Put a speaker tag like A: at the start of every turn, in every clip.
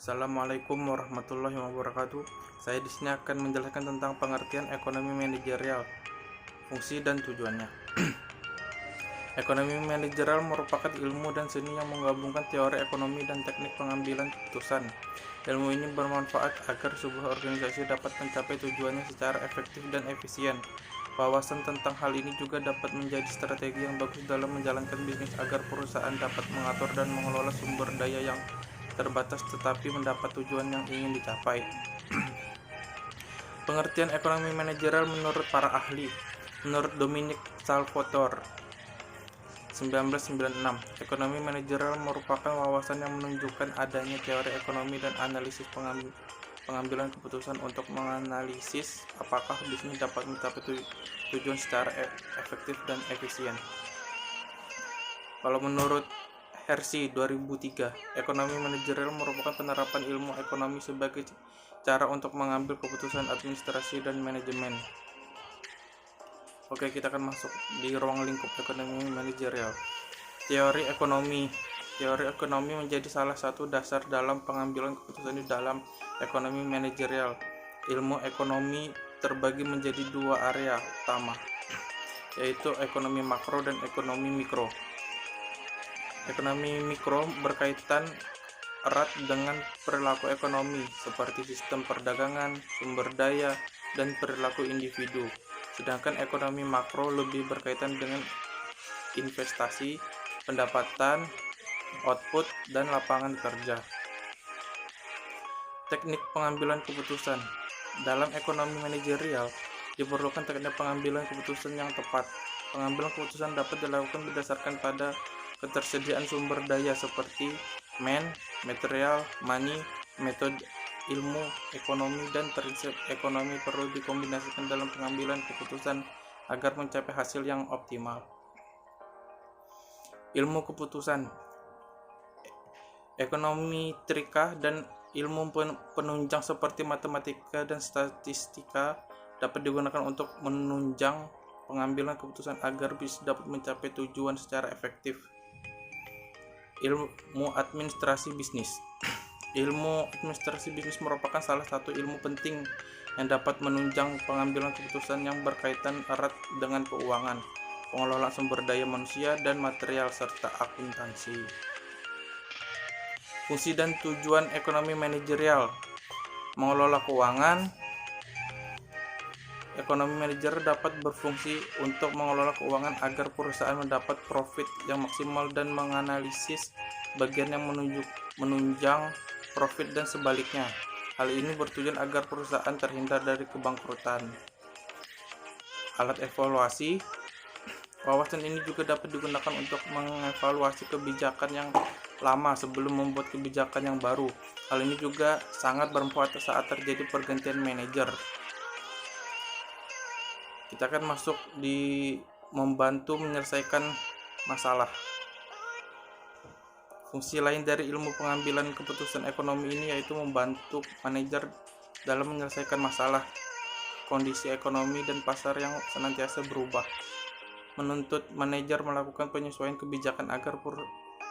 A: Assalamualaikum warahmatullahi wabarakatuh. Saya di sini akan menjelaskan tentang pengertian ekonomi manajerial, fungsi dan tujuannya. Ekonomi manajerial merupakan ilmu dan seni yang menggabungkan teori ekonomi dan teknik pengambilan keputusan. Ilmu ini bermanfaat agar sebuah organisasi dapat mencapai tujuannya secara efektif dan efisien. Wawasan tentang hal ini juga dapat menjadi strategi yang bagus dalam menjalankan bisnis agar perusahaan dapat mengatur dan mengelola sumber daya yang terbatas tetapi mendapat tujuan yang ingin dicapai. Pengertian ekonomi manajerial menurut para ahli. Menurut Dominic Salvatore 1996, ekonomi manajerial merupakan wawasan yang menunjukkan adanya teori ekonomi dan analisis pengambilan keputusan untuk menganalisis apakah bisnis dapat mencapai tujuan secara efektif dan efisien. Kalau menurut Hershey 2003, ekonomi manajerial merupakan penerapan ilmu ekonomi sebagai cara untuk mengambil keputusan administrasi dan manajemen. Oke, kita akan masuk di ruang lingkup ekonomi manajerial. Teori ekonomi. Teori ekonomi menjadi salah satu dasar dalam pengambilan keputusan di dalam ekonomi manajerial. Ilmu ekonomi terbagi menjadi dua area utama, yaitu ekonomi makro dan ekonomi mikro. Ekonomi mikro berkaitan erat dengan perilaku ekonomi seperti sistem perdagangan, sumber daya, dan perilaku individu. Sedangkan ekonomi makro lebih berkaitan dengan investasi, pendapatan, output, dan lapangan kerja. Teknik pengambilan keputusan. Dalam ekonomi manajerial, diperlukan teknik pengambilan keputusan yang tepat. Pengambilan keputusan dapat dilakukan berdasarkan pada ketersediaan sumber daya seperti material, money, metode ilmu ekonomi, dan prinsip ekonomi perlu dikombinasikan dalam pengambilan keputusan agar mencapai hasil yang optimal. Ilmu keputusan, ekonometrika, dan ilmu penunjang seperti matematika dan statistika dapat digunakan untuk menunjang pengambilan keputusan agar bisa dapat mencapai tujuan secara efektif. Ilmu administrasi bisnis. Ilmu administrasi bisnis merupakan salah satu ilmu penting yang dapat menunjang pengambilan keputusan yang berkaitan erat dengan keuangan, pengelolaan sumber daya manusia dan material, serta akuntansi. Fungsi dan tujuan ekonomi manajerial. Mengelola keuangan. Ekonomi manajer dapat berfungsi untuk mengelola keuangan agar perusahaan mendapat profit yang maksimal dan menganalisis bagian yang menunjang profit dan sebaliknya. Hal ini bertujuan agar perusahaan terhindar dari kebangkrutan. Alat evaluasi. Wawasan ini juga dapat digunakan untuk mengevaluasi kebijakan yang lama sebelum membuat kebijakan yang baru. Hal ini juga sangat bermanfaat saat terjadi pergantian manajer. Kita akan masuk di membantu menyelesaikan masalah. Fungsi lain dari ilmu pengambilan keputusan ekonomi ini yaitu membantu manajer dalam menyelesaikan masalah kondisi ekonomi dan pasar yang senantiasa berubah. Menuntut manajer melakukan penyesuaian kebijakan agar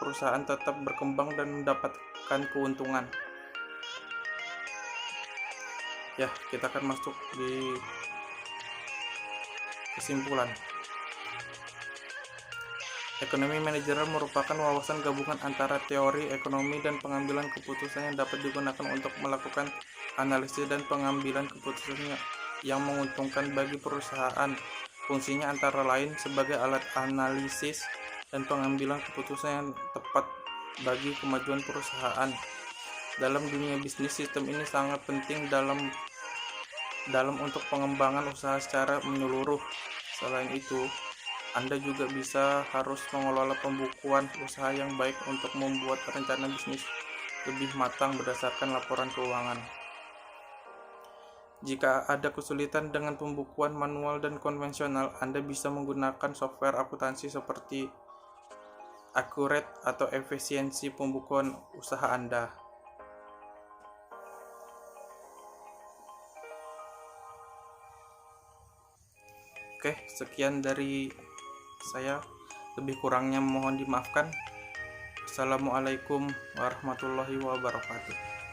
A: perusahaan tetap berkembang dan mendapatkan keuntungan. Ya, kita akan masuk di kesimpulan. Ekonomi manajerial merupakan wawasan gabungan antara teori ekonomi dan pengambilan keputusan yang dapat digunakan untuk melakukan analisis dan pengambilan keputusan yang menguntungkan bagi perusahaan. Fungsinya antara lain sebagai alat analisis dan pengambilan keputusan yang tepat bagi kemajuan perusahaan. Dalam dunia bisnis, sistem ini sangat penting dalam untuk pengembangan usaha secara menyeluruh. Selain itu, Anda juga harus mengelola pembukuan usaha yang baik untuk membuat rencana bisnis lebih matang berdasarkan laporan keuangan. Jika ada kesulitan dengan pembukuan manual dan konvensional, Anda bisa menggunakan software akuntansi seperti Accurate atau efisiensi pembukuan usaha Anda. Oke, sekian dari saya. Lebih kurangnya mohon dimaafkan. Assalamualaikum warahmatullahi wabarakatuh.